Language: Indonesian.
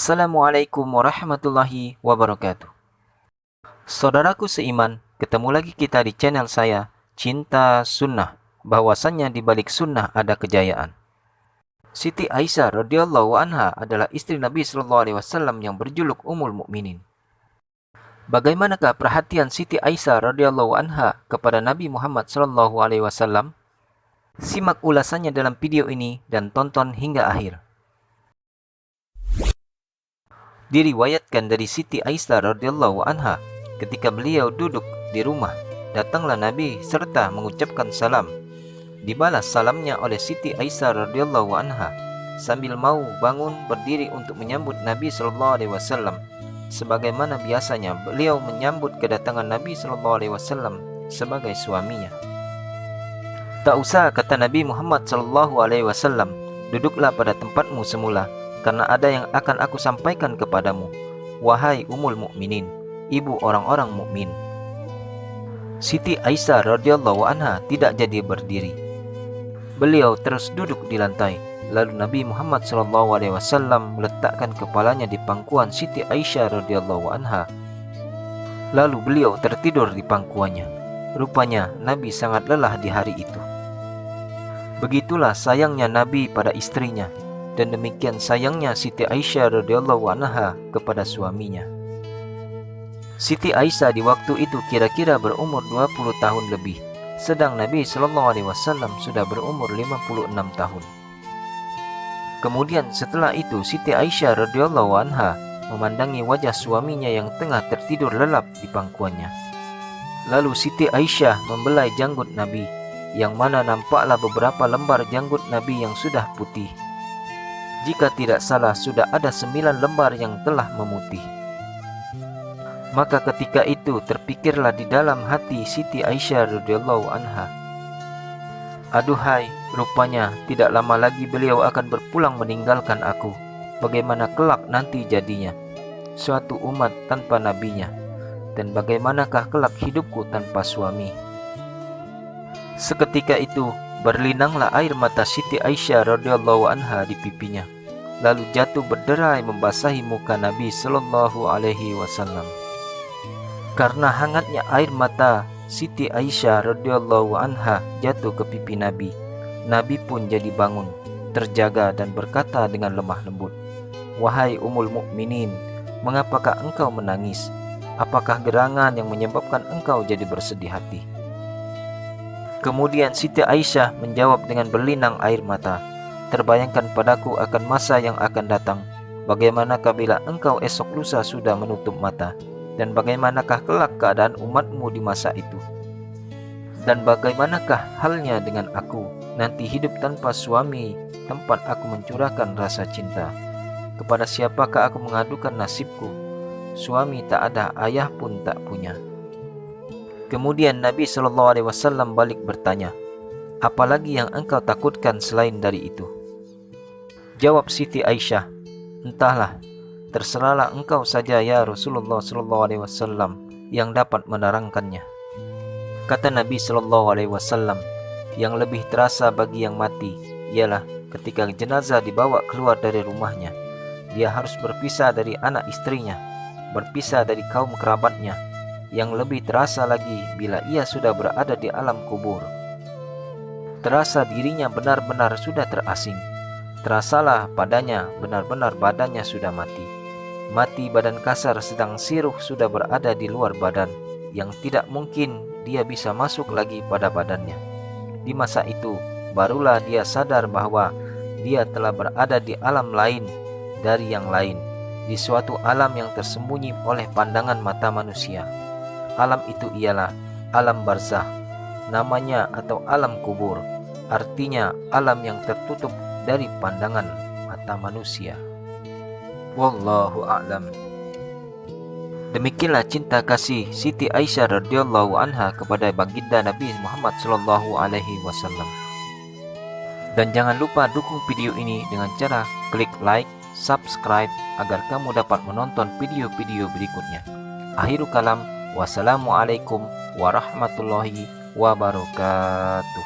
Assalamualaikum warahmatullahi wabarakatuh. Saudaraku seiman, ketemu lagi kita di channel saya, Cinta Sunnah. Bahwasannya di balik sunnah ada kejayaan. Siti Aisyah radhiyallahu anha adalah istri Nabi sallallahu alaihi wasallam yang berjuluk Ummul Mukminin. Bagaimanakah perhatian Siti Aisyah radhiyallahu anha kepada Nabi Muhammad sallallahu alaihi wasallam? Simak ulasannya dalam video ini dan tonton hingga akhir. Diriwayatkan dari Siti Aisyah radhiyallahu anha, ketika beliau duduk di rumah, datanglah Nabi serta mengucapkan salam. Dibalas salamnya oleh Siti Aisyah radhiyallahu anha sambil mau bangun berdiri untuk menyambut Nabi sallallahu alaihi wasallam. Sebagaimana biasanya beliau menyambut kedatangan Nabi sallallahu alaihi wasallam sebagai suaminya. Tak usah, kata Nabi Muhammad sallallahu alaihi wasallam, duduklah pada tempatmu semula, karena ada yang akan aku sampaikan kepadamu, wahai Ummul Mukminin, ibu orang-orang mukmin. Siti Aisyah radhiyallahu anha tidak jadi berdiri. Beliau terus duduk di lantai. Lalu Nabi Muhammad SAW meletakkan kepalanya di pangkuan Siti Aisyah radhiyallahu anha. Lalu beliau tertidur di pangkuannya. Rupanya Nabi sangat lelah di hari itu. Begitulah sayangnya Nabi pada istrinya, dan demikian sayangnya Siti Aisyah radhiyallahu anha kepada suaminya. Siti Aisyah di waktu itu kira-kira berumur 20 tahun lebih, sedang Nabi sallallahu alaihi wasallam sudah berumur 56 tahun. Kemudian setelah itu Siti Aisyah radhiyallahu anha memandangi wajah suaminya yang tengah tertidur lelap di pangkuannya. Lalu Siti Aisyah membelai janggut Nabi, yang mana nampaklah beberapa lembar janggut Nabi yang sudah putih. Jika tidak salah sudah ada 9 lembar yang telah memutih. Maka ketika itu terpikirlah di dalam hati Siti Aisyah radhiyallahu anha, aduhai, rupanya tidak lama lagi beliau akan berpulang meninggalkan aku. Bagaimana kelak nanti jadinya suatu umat tanpa nabinya, dan bagaimanakah kelak hidupku tanpa suami. Seketika itu berlinanglah air mata Siti Aisyah radhiyallahu anha di pipinya, lalu jatuh berderai membasahi muka Nabi sallallahu alaihi wasallam. Karena hangatnya air mata Siti Aisyah radhiyallahu anha jatuh ke pipi Nabi, Nabi pun jadi bangun, terjaga dan berkata dengan lemah lembut, wahai Ummul Mukminin, mengapakah engkau menangis? Apakah gerangan yang menyebabkan engkau jadi bersedih hati? Kemudian Siti Aisyah menjawab dengan berlinang air mata, terbayangkan padaku akan masa yang akan datang. Bagaimanakah bila engkau esok lusa sudah menutup mata? Dan bagaimanakah kelak keadaan umatmu di masa itu? Dan bagaimanakah halnya dengan aku, nanti hidup tanpa suami, tempat aku mencurahkan rasa cinta? Kepada siapakah aku mengadukan nasibku? Suami tak ada, ayah pun tak punya. Kemudian Nabi SAW balik bertanya, apalagi yang engkau takutkan selain dari itu? Jawab Siti Aisyah, entahlah, terserahlah engkau saja ya Rasulullah SAW yang dapat menerangkannya. Kata Nabi SAW, yang lebih terasa bagi yang mati ialah ketika jenazah dibawa keluar dari rumahnya, dia harus berpisah dari anak istrinya, berpisah dari kaum kerabatnya. Yang lebih terasa lagi bila ia sudah berada di alam kubur. Terasa dirinya benar-benar sudah terasing. Terasalah padanya benar-benar badannya sudah mati. Mati badan kasar, sedang siruh sudah berada di luar badan, yang tidak mungkin dia bisa masuk lagi pada badannya. Di masa itu barulah dia sadar bahwa dia telah berada di alam lain dari yang lain, di suatu alam yang tersembunyi oleh pandangan mata manusia. Alam itu ialah alam barzakh, namanya, atau alam kubur, artinya alam yang tertutup dari pandangan mata manusia. Wallahu a'lam. Demikianlah cinta kasih Siti Aisyah radhiyallahu anha kepada baginda Nabi Muhammad sallallahu alaihi wasallam. Dan jangan lupa dukung video ini dengan cara klik like, subscribe agar kamu dapat menonton video-video berikutnya. Akhirul kalam, wassalamualaikum warahmatullahi wabarakatuh.